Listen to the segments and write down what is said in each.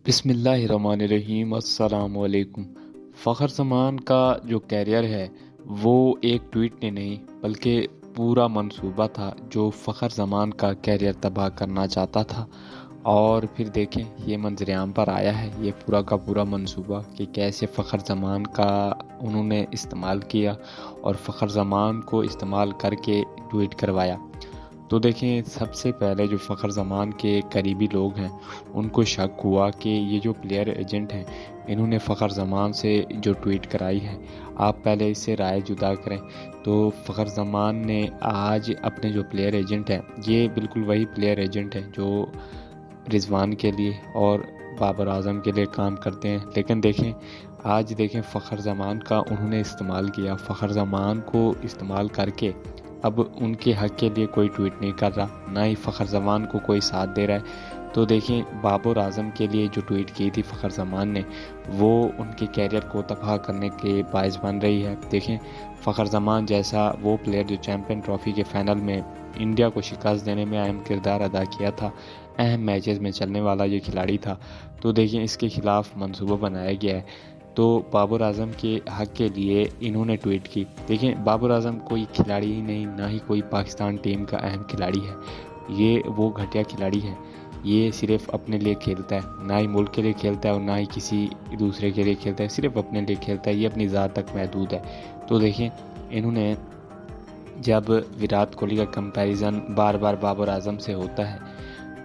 بسم اللہ الرحمن الرحیم، السلام علیکم۔ فخر زمان کا جو کیریئر ہے وہ ایک ٹویٹ نے نہیں بلکہ پورا منصوبہ تھا جو فخر زمان کا کیریئر تباہ کرنا چاہتا تھا۔ اور پھر دیکھیں یہ منظر عام پر آیا ہے، یہ پورا کا پورا منصوبہ کہ کیسے فخر زمان کا انہوں نے استعمال کیا اور فخر زمان کو استعمال کر کے ٹویٹ کروایا۔ تو دیکھیں سب سے پہلے جو فخر زمان کے قریبی لوگ ہیں ان کو شک ہوا کہ یہ جو پلیئر ایجنٹ ہیں انہوں نے فخر زمان سے جو ٹویٹ کرائی ہے، آپ پہلے اس سے رائے جدا کریں۔ تو فخر زمان نے آج اپنے جو پلیئر ایجنٹ ہیں، یہ بالکل وہی پلیئر ایجنٹ ہیں جو رضوان کے لیے اور بابر اعظم کے لیے کام کرتے ہیں، لیکن آج دیکھیں فخر زمان کا انہوں نے استعمال کیا۔ فخر زمان کو استعمال کر کے اب ان کے حق کے لیے کوئی ٹویٹ نہیں کر رہا، نہ ہی فخر زمان کو کوئی ساتھ دے رہا ہے۔ تو دیکھیں بابر اعظم کے لیے جو ٹویٹ کی تھی فخر زمان نے، وہ ان کے کیریئر کو تباہ کرنے کے باعث بن رہی ہے۔ دیکھیں فخر زمان جیسا وہ پلیئر جو چیمپئن ٹرافی کے فائنل میں انڈیا کو شکست دینے میں اہم کردار ادا کیا تھا، اہم میچز میں چلنے والا یہ کھلاڑی تھا، تو دیکھیں اس کے خلاف منصوبہ بنایا گیا ہے۔ تو بابر اعظم کے حق کے لیے انہوں نے ٹویٹ کی۔ دیکھیں بابر اعظم کوئی کھلاڑی ہی نہیں، نہ ہی کوئی پاکستان ٹیم کا اہم کھلاڑی ہے، یہ وہ گھٹیا کھلاڑی ہے۔ یہ صرف اپنے لیے کھیلتا ہے، نہ ہی ملک کے لیے کھیلتا ہے اور نہ ہی کسی دوسرے کے لیے کھیلتا ہے، صرف اپنے لیے کھیلتا ہے، یہ اپنی ذات تک محدود ہے۔ تو دیکھیں انہوں نے جب وراٹ کوہلی کا کمپیریزن بار بار بابر اعظم سے ہوتا ہے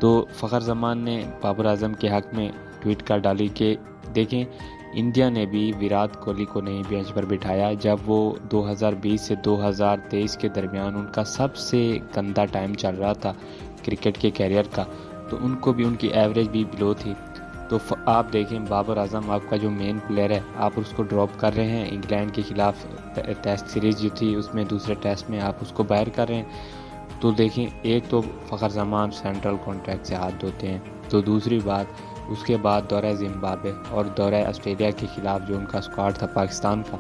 تو فخر زمان نے بابر اعظم کے حق میں ٹویٹ کر ڈالی کہ دیکھیں انڈیا نے بھی وراٹ کوہلی کو نہیں بینچ پر بٹھایا جب وہ 2020 سے 2023 کے درمیان ان کا سب سے گندا ٹائم چل رہا تھا کرکٹ کے کیریئر کا، تو ان کو بھی ان کی ایوریج بھی بلو تھی۔ تو آپ دیکھیں بابر اعظم آپ کا جو مین پلیئر ہے، آپ اس کو ڈراپ کر رہے ہیں۔ انگلینڈ کے خلاف ٹیسٹ سیریز جو تھی اس میں دوسرے ٹیسٹ میں آپ اس کو باہر کر رہے ہیں۔ تو دیکھیں ایک تو فخر زمان سینٹرل کانٹریکٹ سے ہاتھ دھوتے ہیں، تو دوسری بات اس کے بعد دورہ زمبابوے اور دورہ آسٹریلیا کے خلاف جو ان کا اسکواڈ تھا پاکستان کا،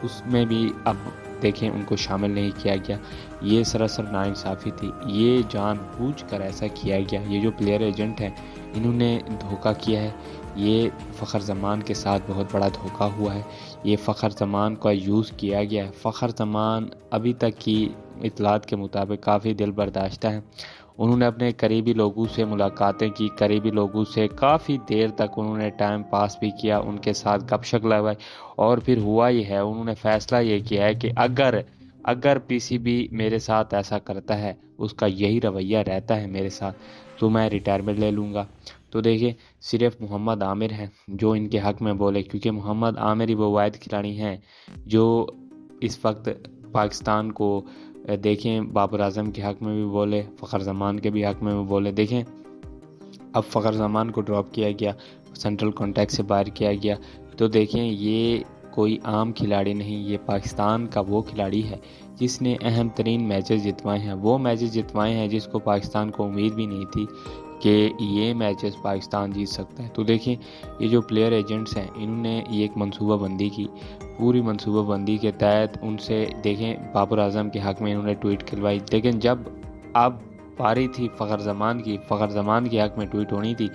اس میں بھی اب دیکھیں ان کو شامل نہیں کیا گیا۔ یہ سراسر ناانصافی تھی، یہ جان بوجھ کر ایسا کیا گیا۔ یہ جو پلیئر ایجنٹ ہیں انہوں نے دھوکہ کیا ہے، یہ فخر زمان کے ساتھ بہت بڑا دھوکہ ہوا ہے، یہ فخر زمان کا یوز کیا گیا ہے۔ فخر زمان ابھی تک کی اطلاعات کے مطابق کافی دل برداشتہ ہیں، انہوں نے اپنے قریبی لوگوں سے ملاقاتیں کی، قریبی لوگوں سے کافی دیر تک انہوں نے ٹائم پاس بھی کیا، ان کے ساتھ گپ شپ لگوائی، اور پھر ہوا یہ ہے انہوں نے فیصلہ یہ کیا ہے کہ اگر پی سی بی میرے ساتھ ایسا کرتا ہے، اس کا یہی رویہ رہتا ہے میرے ساتھ، تو میں ریٹائرمنٹ لے لوں گا۔ تو دیکھیں صرف محمد عامر ہیں جو ان کے حق میں بولے، کیونکہ محمد عامر ہی وہ واحد کھلاڑی ہیں جو اس وقت پاکستان کو دیکھیں بابر اعظم کے حق میں بھی بولے، فخر زمان کے بھی حق میں بھی بولے۔ دیکھیں اب فخر زمان کو ڈراپ کیا گیا، سینٹرل کانٹیکٹ سے باہر کیا گیا، تو دیکھیں یہ کوئی عام کھلاڑی نہیں، یہ پاکستان کا وہ کھلاڑی ہے جس نے اہم ترین میچز جتوائے ہیں، وہ میچز جتوائے ہیں جس کو پاکستان کو امید بھی نہیں تھی کہ یہ میچز پاکستان جیت سکتا ہے۔ تو دیکھیں یہ جو پلیئر ایجنٹس ہیں انہوں نے یہ ایک منصوبہ بندی کی، پوری منصوبہ بندی کے تحت ان سے دیکھیں بابر اعظم کے حق میں انہوں نے ٹویٹ کھلوائی، لیکن جب اب پاری تھی فخر زمان کی، فخر زمان کے حق میں ٹویٹ ہونی تھی،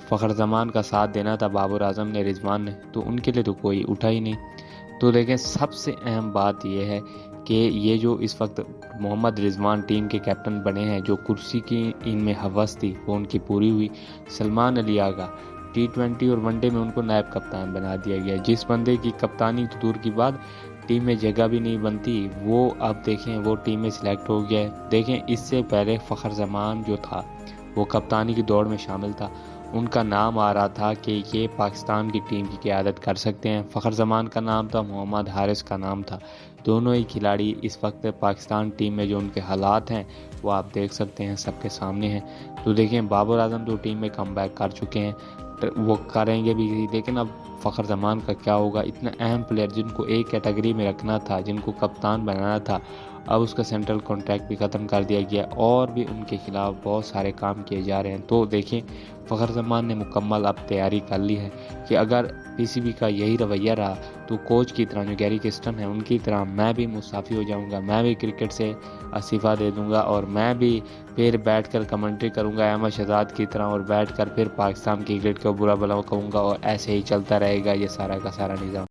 فخر زمان کا ساتھ دینا تھا بابر اعظم نے، رضوان نے، تو ان کے لیے تو کوئی اٹھا ہی نہیں۔ تو دیکھیں سب سے اہم بات یہ ہے کہ یہ جو اس وقت محمد رضوان ٹیم کے کیپٹن بنے ہیں، جو کرسی کی ان میں ہوس تھی وہ ان کی پوری ہوئی۔ سلمان علی آغا T20 اور ون ڈے میں ان کو نائب کپتان بنا دیا گیا، جس بندے کی کپتانی تو دور کی بات ٹیم میں جگہ بھی نہیں بنتی، وہ اب دیکھیں وہ ٹیم میں سلیکٹ ہو گیا ہے۔ دیکھیں اس سے پہلے فخر زمان جو تھا وہ کپتانی کی دوڑ میں شامل تھا، ان کا نام آ رہا تھا کہ یہ پاکستان کی ٹیم کی قیادت کر سکتے ہیں، فخر زمان کا نام تھا، محمد حارث کا نام تھا، دونوں ہی کھلاڑی اس وقت پاکستان ٹیم میں جو ان کے حالات ہیں وہ آپ دیکھ سکتے ہیں، سب کے سامنے ہیں۔ تو دیکھیں بابر اعظم جو ٹیم میں کم بیک کر چکے ہیں، وہ کریں گے بھی، لیکن اب فخر زمان کا کیا ہوگا؟ اتنا اہم پلیئر جن کو ایک کیٹیگری میں رکھنا تھا، جن کو کپتان بنانا تھا، اب اس کا سینٹرل کانٹریکٹ بھی ختم کر دیا گیا اور بھی ان کے خلاف بہت سارے کام کیے جا رہے ہیں۔ تو دیکھیں فخر زمان نے مکمل اب تیاری کر لی ہے کہ اگر پی سی بی کا یہی رویہ رہا تو کوچ کی طرح جو گیری کرسٹن ہے ان کی طرح میں بھی مستعفی ہو جاؤں گا، میں بھی کرکٹ سے استعفیٰ دے دوں گا اور میں بھی پھر بیٹھ کر کمنٹری کروں گا احمد شہزاد کی طرح، اور بیٹھ کر پھر پاکستان کی کرکٹ کو برا بھلا کہوں گا، اور ایسے ہی چلتا رہے گا یہ سارا کا سارا نظام۔